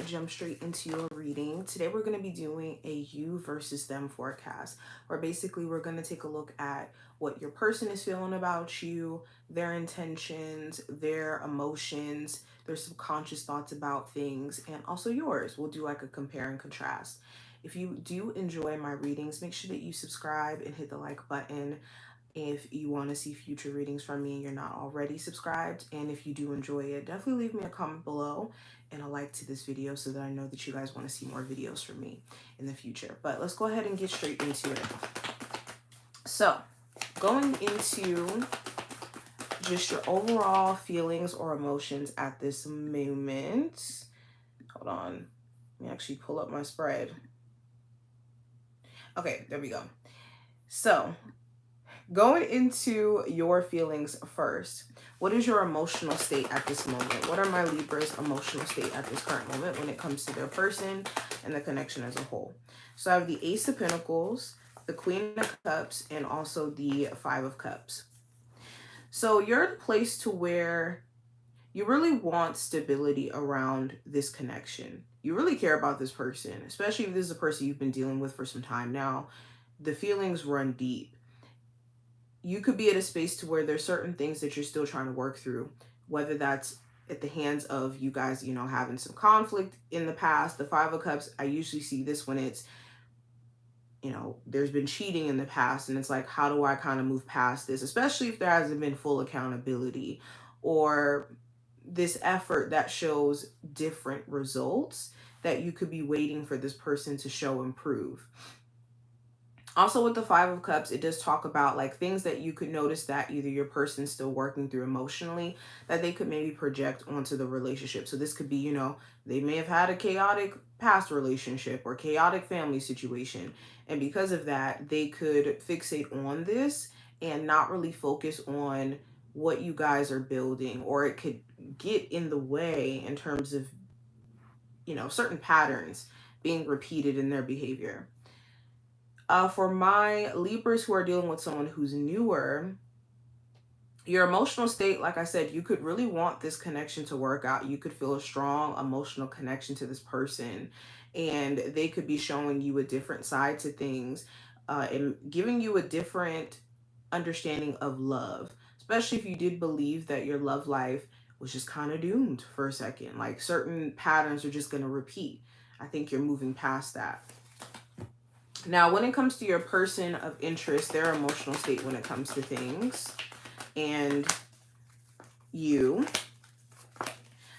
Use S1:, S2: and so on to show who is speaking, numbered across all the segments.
S1: jump straight into your reading. Today we're going to be doing a you versus them forecast, where basically we're going to take a look at what your person is feeling about you, their intentions, their emotions, their subconscious thoughts about things, and also yours. We'll do like a compare and contrast. If you do enjoy my readings, make sure that you subscribe and hit the like button if you want to see future readings from me and you're not already subscribed. And if you do enjoy it, definitely leave me a comment below and a like to this video so that I know that you guys want to see more videos from me in the future. But let's go ahead and get straight into it. So, going into just your overall feelings or emotions at this moment. Hold on. Let me actually pull up my spread. Okay, there we go. So, going into your feelings first, what is your emotional state at this moment? What are my Libra's emotional state at this current moment when it comes to their person and the connection as a whole? So I have the Ace of Pentacles, the Queen of Cups, and also the Five of Cups. So you're in a place to where you really want stability around this connection. You really care about this person, especially if this is a person you've been dealing with for some time now. The feelings run deep. You could be at a space to where there's certain things that you're still trying to work through, whether that's at the hands of you guys, having some conflict in the past. The Five of Cups, I usually see this when it's, there's been cheating in the past, and it's like, how do I kind of move past this, especially if there hasn't been full accountability or this effort that shows different results that you could be waiting for this person to show improve. Also, with the Five of Cups, it does talk about like things that you could notice that either your person's still working through emotionally that they could maybe project onto the relationship. So this could be, they may have had a chaotic past relationship or chaotic family situation. And because of that, they could fixate on this and not really focus on what you guys are building, or it could get in the way in terms of, certain patterns being repeated in their behavior. For my Libras who are dealing with someone who's newer, your emotional state, like I said, you could really want this connection to work out. You could feel a strong emotional connection to this person, and they could be showing you a different side to things, and giving you a different understanding of love, especially if you did believe that your love life was just kind of doomed for a second. Like certain patterns are just going to repeat. I think you're moving past that. Now, when it comes to your person of interest, their emotional state when it comes to things, and you.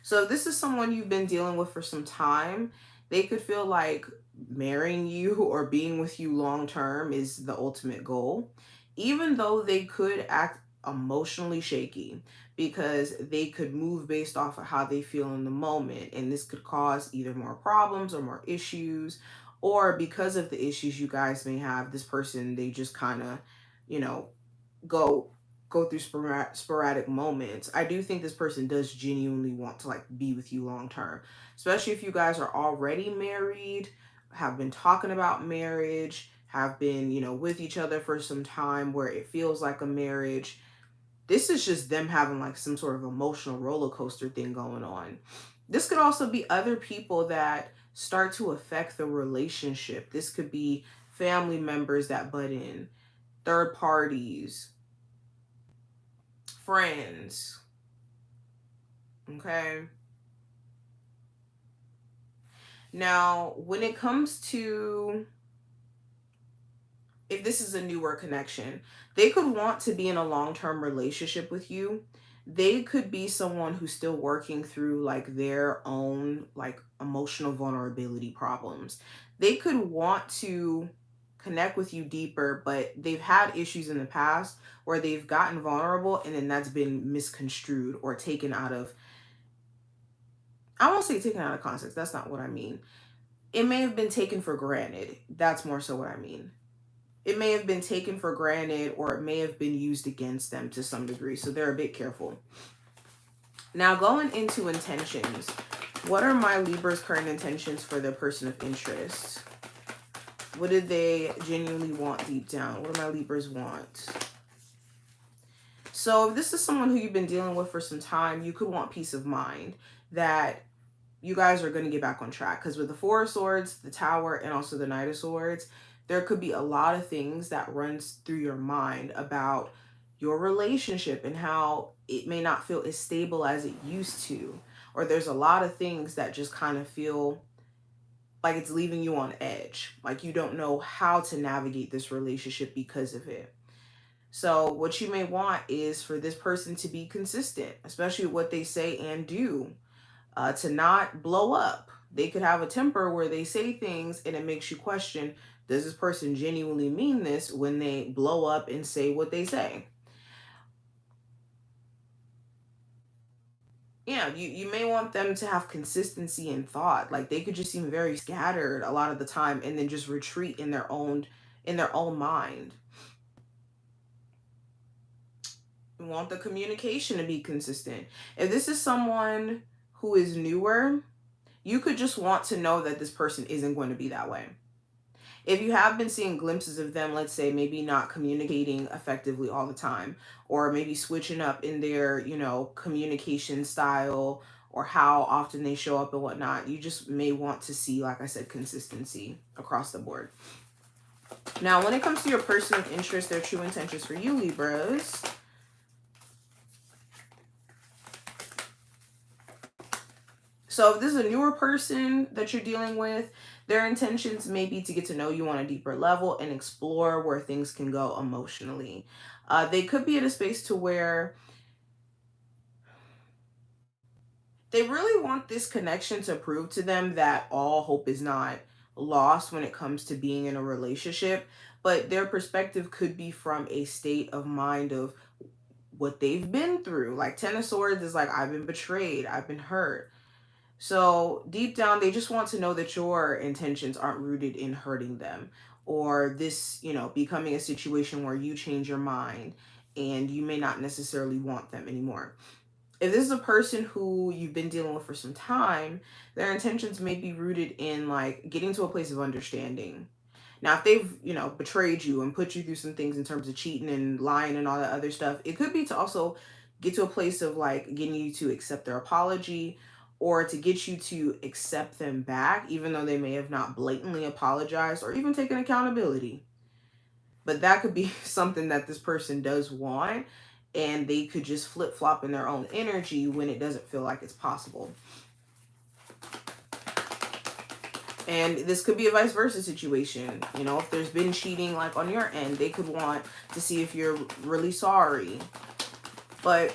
S1: So if this is someone you've been dealing with for some time, they could feel like marrying you or being with you long term is the ultimate goal, even though they could act emotionally shaky because they could move based off of how they feel in the moment. And this could cause either more problems or more issues, or because of the issues you guys may have, this person, they just kind of, go through sporadic moments. I do think this person does genuinely want to like be with you long term, especially if you guys are already married, have been talking about marriage, have been, with each other for some time where it feels like a marriage. This is just them having like some sort of emotional roller coaster thing going on. This could also be other people that start to affect the relationship. This could be family members that butt in, third parties, friends. Okay. Now, when it comes to if this is a newer connection, they could want to be in a long-term relationship with you. They could be someone who's still working through like their own like emotional vulnerability problems. They could want to connect with you deeper, but they've had issues in the past where they've gotten vulnerable and then that's been misconstrued or taken out of, I won't say taken out of context. That's not what I mean. It may have been taken for granted. That's more so what I mean. It may have been taken for granted, or it may have been used against them to some degree. So they're a bit careful. Now, going into intentions, what are my Libra's current intentions for their person of interest? What did they genuinely want deep down? What do my Libras want? So if this is someone who you've been dealing with for some time, you could want peace of mind that, you guys are going to get back on track. Because with the Four of Swords, the Tower, and also the Knight of Swords, there could be a lot of things that runs through your mind about your relationship and how it may not feel as stable as it used to. Or there's a lot of things that just kind of feel like it's leaving you on edge. Like you don't know how to navigate this relationship because of it. So what you may want is for this person to be consistent, especially what they say and do, to not blow up. They could have a temper where they say things and it makes you question, does this person genuinely mean this when they blow up and say what they say? Yeah, you may want them to have consistency in thought. Like they could just seem very scattered a lot of the time and then just retreat in their own mind. You want the communication to be consistent. If this is someone who is newer, you could just want to know that this person isn't going to be that way. If you have been seeing glimpses of them, let's say maybe not communicating effectively all the time, or maybe switching up in their, communication style or how often they show up and whatnot, you just may want to see, like I said, consistency across the board. Now, when it comes to your person of interest, their true intentions for you, Libras. So if this is a newer person that you're dealing with, their intentions may be to get to know you on a deeper level and explore where things can go emotionally. They could be in a space to where they really want this connection to prove to them that all hope is not lost when it comes to being in a relationship. But their perspective could be from a state of mind of what they've been through. Like Ten of Swords is like, I've been betrayed, I've been hurt. So deep down, they just want to know that your intentions aren't rooted in hurting them or this, becoming a situation where you change your mind and you may not necessarily want them anymore. If this is a person who you've been dealing with for some time, their intentions may be rooted in like getting to a place of understanding. Now, if they've, betrayed you and put you through some things in terms of cheating and lying and all that other stuff, it could be to also get to a place of like getting you to accept their apology or to get you to accept them back, even though they may have not blatantly apologized or even taken accountability. But that could be something that this person does want, and they could just flip flop in their own energy when it doesn't feel like it's possible. And this could be a vice versa situation. If there's been cheating like on your end, they could want to see if you're really sorry. But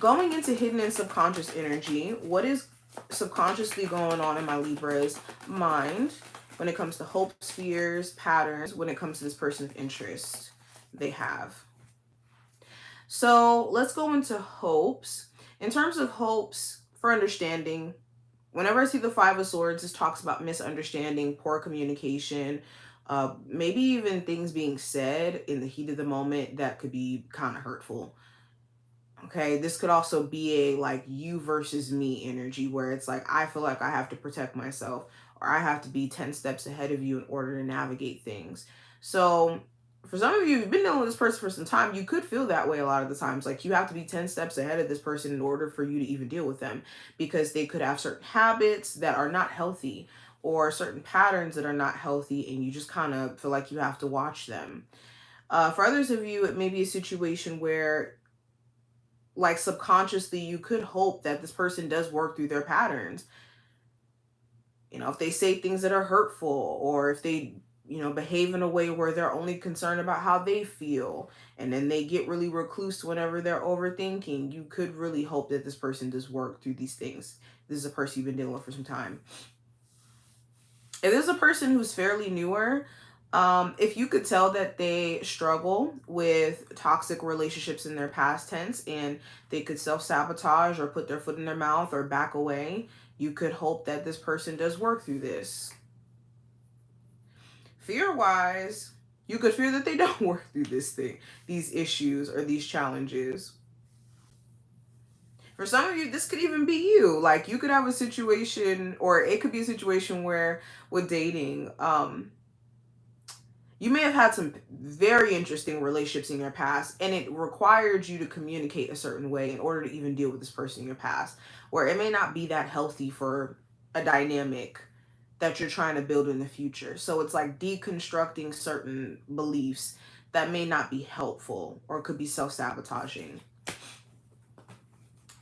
S1: going into hidden and subconscious energy, what is subconsciously going on in my Libra's mind when it comes to hopes, fears, patterns, when it comes to this person of interest they have? So let's go into hopes. In terms of hopes for understanding, whenever I see the Five of Swords, this talks about misunderstanding, poor communication, maybe even things being said in the heat of the moment that could be kind of hurtful. Okay, this could also be a like you versus me energy where it's like I feel like I have to protect myself or I have to be 10 steps ahead of you in order to navigate things. So for some of you, you've been dealing with this person for some time, you could feel that way a lot of the times. Like you have to be 10 steps ahead of this person in order for you to even deal with them because they could have certain habits that are not healthy or certain patterns that are not healthy and you just kind of feel like you have to watch them. For others of you, it may be a situation where like subconsciously you could hope that this person does work through their patterns. If they say things that are hurtful or if they behave in a way where they're only concerned about how they feel and then they get really recluse whenever they're overthinking, you could really hope that this person does work through these things. This is a person you've been dealing with for some time. If this is a person who's fairly newer, if you could tell that they struggle with toxic relationships in their past tense and they could self-sabotage or put their foot in their mouth or back away, you could hope that this person does work through this. Fear-wise, you could fear that they don't work through these issues or these challenges. For some of you, this could even be you. Like you could have a situation, or it could be a situation where with dating, you may have had some very interesting relationships in your past, and it required you to communicate a certain way in order to even deal with this person in your past, where it may not be that healthy for a dynamic that you're trying to build in the future. So it's like deconstructing certain beliefs that may not be helpful or could be self-sabotaging.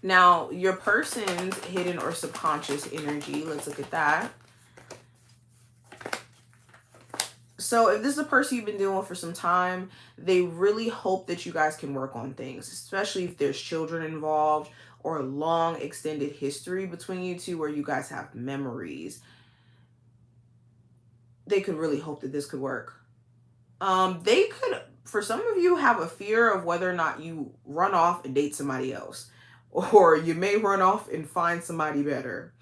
S1: Now, your person's hidden or subconscious energy, let's look at that. So if this is a person you've been dealing with for some time, they really hope that you guys can work on things, especially if there's children involved or a long extended history between you two where you guys have memories. They could really hope that this could work. They could, for some of you, have a fear of whether or not you run off and date somebody else, or you may run off and find somebody better.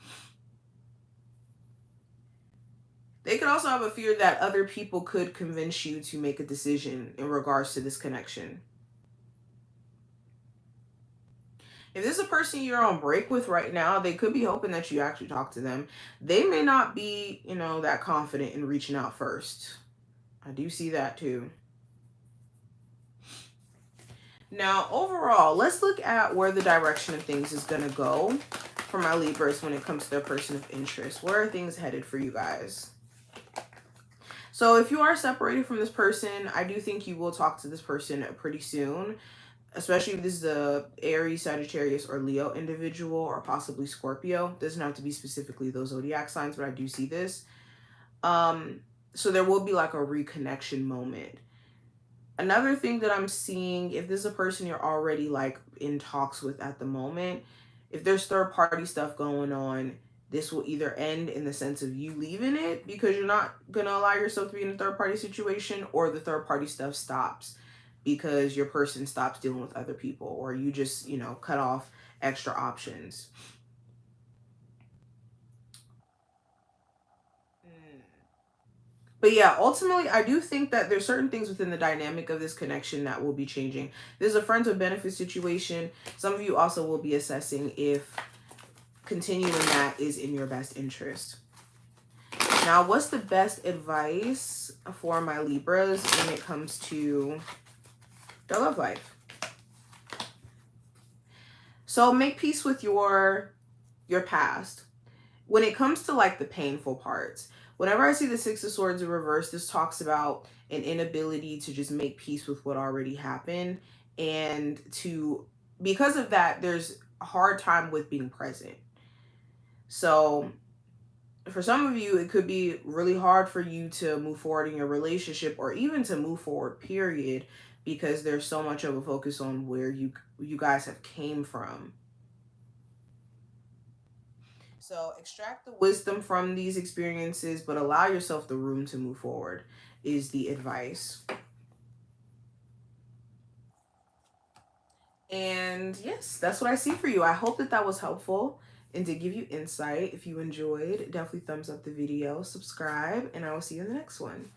S1: They could also have a fear that other people could convince you to make a decision in regards to this connection. If this is a person you're on break with right now, they could be hoping that you actually talk to them. They may not be, that confident in reaching out first. I do see that too. Now, overall, let's look at where the direction of things is going to go for my Libras when it comes to their person of interest. Where are things headed for you guys? So if you are separated from this person, I do think you will talk to this person pretty soon, especially if this is a Aries, Sagittarius, or Leo individual, or possibly Scorpio. Doesn't have to be specifically those zodiac signs, but I do see this. So there will be like a reconnection moment. Another thing that I'm seeing, if this is a person you're already like in talks with at the moment, if there's third party stuff going on, this will either end in the sense of you leaving it because you're not going to allow yourself to be in a third party situation, or the third party stuff stops because your person stops dealing with other people, or you just, cut off extra options. But yeah, ultimately, I do think that there's certain things within the dynamic of this connection that will be changing. There's a friends with benefits situation. Some of you also will be assessing if continuing that is in your best interest. Now, what's the best advice for my Libras when it comes to their love life? So make peace with your past. When it comes to like the painful parts, whenever I see the Six of Swords in reverse, this talks about an inability to just make peace with what already happened. And because of that, there's a hard time with being present. So for some of you, it could be really hard for you to move forward in your relationship, or even to move forward, period, because there's so much of a focus on where you guys have came from. So extract the wisdom from these experiences, but allow yourself the room to move forward is the advice. And yes, that's what I see for you. I hope that that was helpful and to give you insight. If you enjoyed, definitely thumbs up the video, subscribe, and I will see you in the next one.